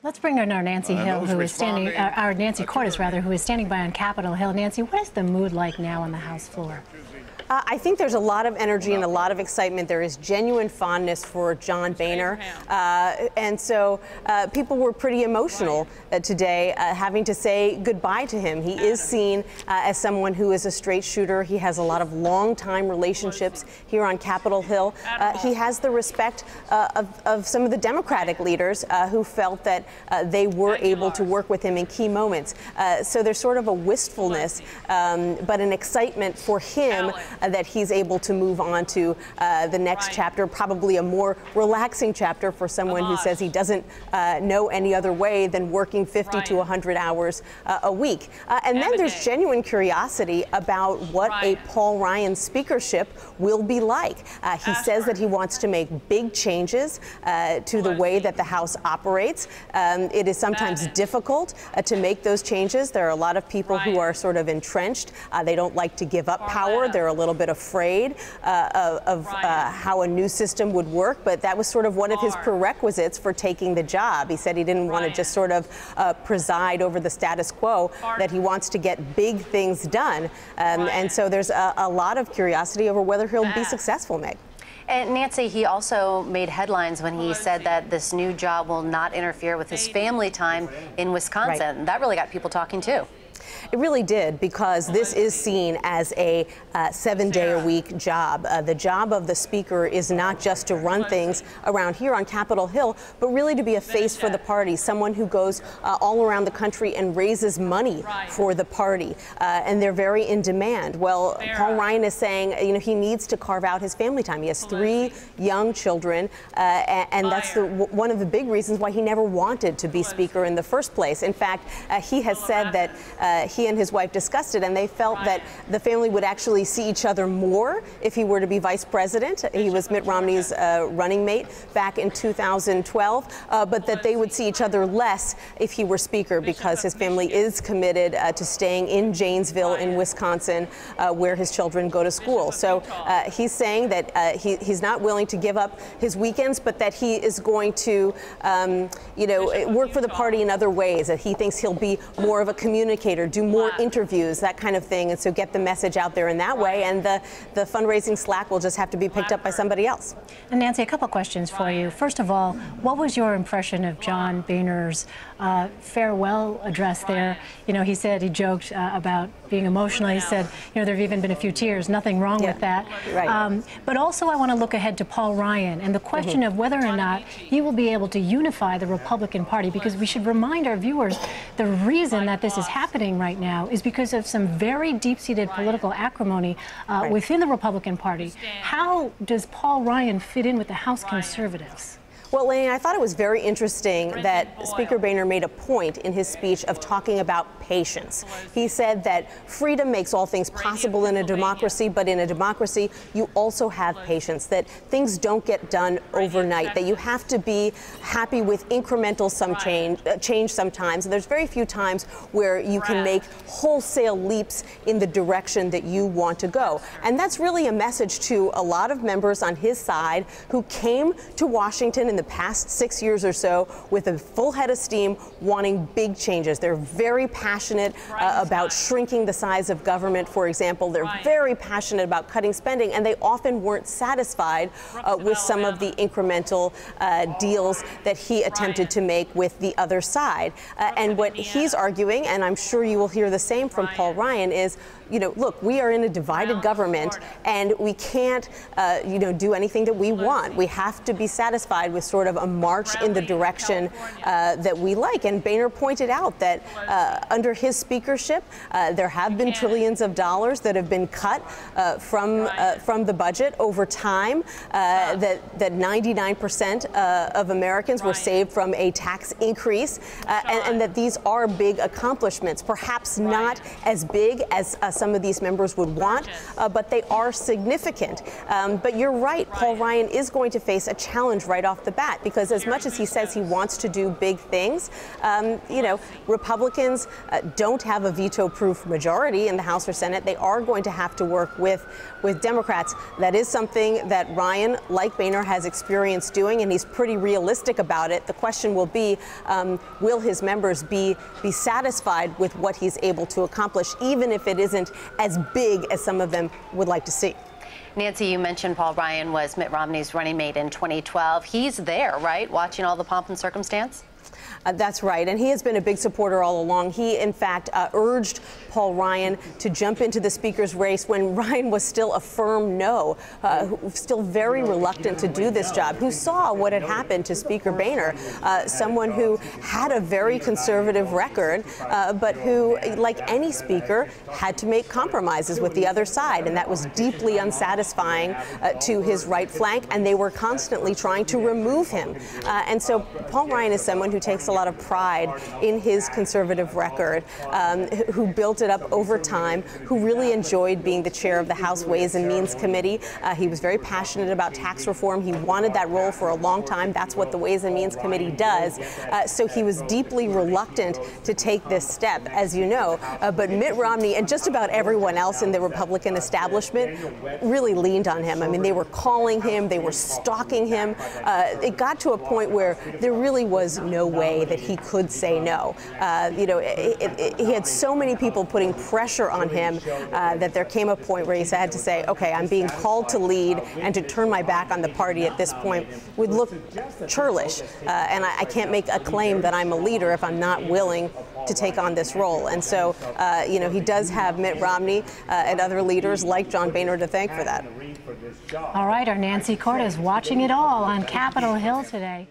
Let's bring in our Nancy Hill, who is standing, our Nancy Cordes, rather, who is standing by on Capitol Hill. Nancy, what is the mood like now on the House floor? I think there's a lot of energy and a lot of excitement. There is genuine fondness for John Boehner. And so people were pretty emotional today, having to say goodbye to him. He is seen as someone who is a straight shooter. He has a lot of long-time relationships here on Capitol Hill. He has the respect of some of the Democratic leaders who felt that they were able to work with him in key moments. So there's sort of a wistfulness, but an excitement for him that he's able to move on to the next chapter, probably a more relaxing chapter for someone who says he doesn't know any other way than working 50 to 100 hours a week. And then there's genuine curiosity about what a Paul Ryan speakership will be like. He says that he wants to make big changes to the way that the House operates. It is sometimes difficult to make those changes. There are a lot of people who are sort of entrenched. They don't like to give up power. They're a little bit afraid of how a new system would work, but that was sort of one of his prerequisites for taking the job. He said he didn't want to just sort of preside over the status quo, that he wants to get big things done. And so there's a lot of curiosity over whether he'll be successful, Meg. And Nancy, he also made headlines when he said that this new job will not interfere with his family time in Wisconsin. That really got people talking too. It really did, because this is seen as a 7-day-a-week job. The job of the speaker is not just to run things around here on Capitol Hill, but really to be a face for the party, someone who goes all around the country and raises money for the party. And they're very in demand. Well, Paul Ryan is saying, he needs to carve out his family time. He has 3 young children, and that's one of the big reasons why he never wanted to be speaker in the first place. In fact, he has said that he and his wife discussed it, and they felt that the family would actually see each other more if he were to be vice president. He was Mitt Romney's running mate back in 2012, but that they would see each other less if he were speaker, because his family is committed to staying in Janesville in Wisconsin, where his children go to school. So he's saying that he's not willing to give up his weekends, but that he is going to, work for the party in other ways, that he thinks he'll be more of a communicator, do more interviews, that kind of thing, and so get the message out there in that way, and the fundraising slack will just have to be picked up by somebody else. And Nancy, a couple questions for you. First of all, what was your impression of John Boehner's farewell address there? He said, he joked about being emotional. He said, there have even been a few tears, nothing wrong with that. Right. But also I want to look ahead to Paul Ryan and the question of whether or not he will be able to unify the Republican Party, because we should remind our viewers the reason that this is happening right now is because of some very deep-seated political acrimony within the Republican Party. How does Paul Ryan fit in with the House conservatives? Well, Lainey, I thought it was very interesting that Speaker Boehner made a point in his speech of talking about patience. He said that freedom makes all things possible in a democracy, but in a democracy, you also have patience, that things don't get done overnight, that you have to be happy with incremental change sometimes. And there's very few times where you can make wholesale leaps in the direction that you want to go. And that's really a message to a lot of members on his side who came to Washington in the past 6 years or so with a full head of steam, wanting big changes. They're very passionate about shrinking the size of government, for example. They're very passionate about cutting spending, and they often weren't satisfied with some of the incremental deals that he attempted to make with the other side. And what he's arguing, and I'm sure you will hear the same from Paul Ryan, is, look, we are in a divided government, and we can't, do anything that we want. We have to be satisfied with sort of a march in the direction that we like. And Boehner pointed out that under his speakership, there have been trillions of dollars that have been cut from the budget over time, that 99% of Americans were saved from a tax increase, and that these are big accomplishments, perhaps not as big as some of these members would want, but they are significant. But you're right, Paul Ryan is going to face a challenge right off the bat, because as much as he says he wants to do big things, you know, Republicans don't have a veto-proof majority in the House or Senate. They are going to have to work with Democrats. That is something that Ryan, like Boehner, has experience doing, and he's pretty realistic about it. The question will be, will his members be satisfied with what he's able to accomplish, even if it isn't as big as some of them would like to see? Nancy, you mentioned Paul Ryan was Mitt Romney's running mate in 2012. He's there, right, watching all the pomp and circumstance? That's right, and he has been a big supporter all along. He, in fact, urged Paul Ryan to jump into the speaker's race when Ryan was still a firm no, still very reluctant to do this job, who saw what had happened to Speaker Boehner, someone who had a very conservative record, but who, like any speaker, had to make compromises with the other side, and that was deeply unsatisfying to his right flank, and they were constantly trying to remove him. And so Paul Ryan is someone who takes a lot of pride in his conservative record, who built it up over time, who really enjoyed being the chair of the House Ways and Means Committee. He was very passionate about tax reform. He wanted that role for a long time. That's what the Ways and Means Committee does. So he was deeply reluctant to take this step, as you know. But Mitt Romney and just about everyone else in the Republican establishment really leaned on him. I mean, they were calling him, they were stalking him. It got to a point where there really was no way that he could say no. You know, he had so many people putting pressure on him that there came a point where he had to say, okay, I'm being called to lead, and to turn my back on the party at this point would look churlish. And I can't make a claim that I'm a leader if I'm not willing to take on this role. And so, you know, he does have Mitt Romney and other leaders like John Boehner to thank for that. All right, our Nancy Cordes watching it all on Capitol Hill today.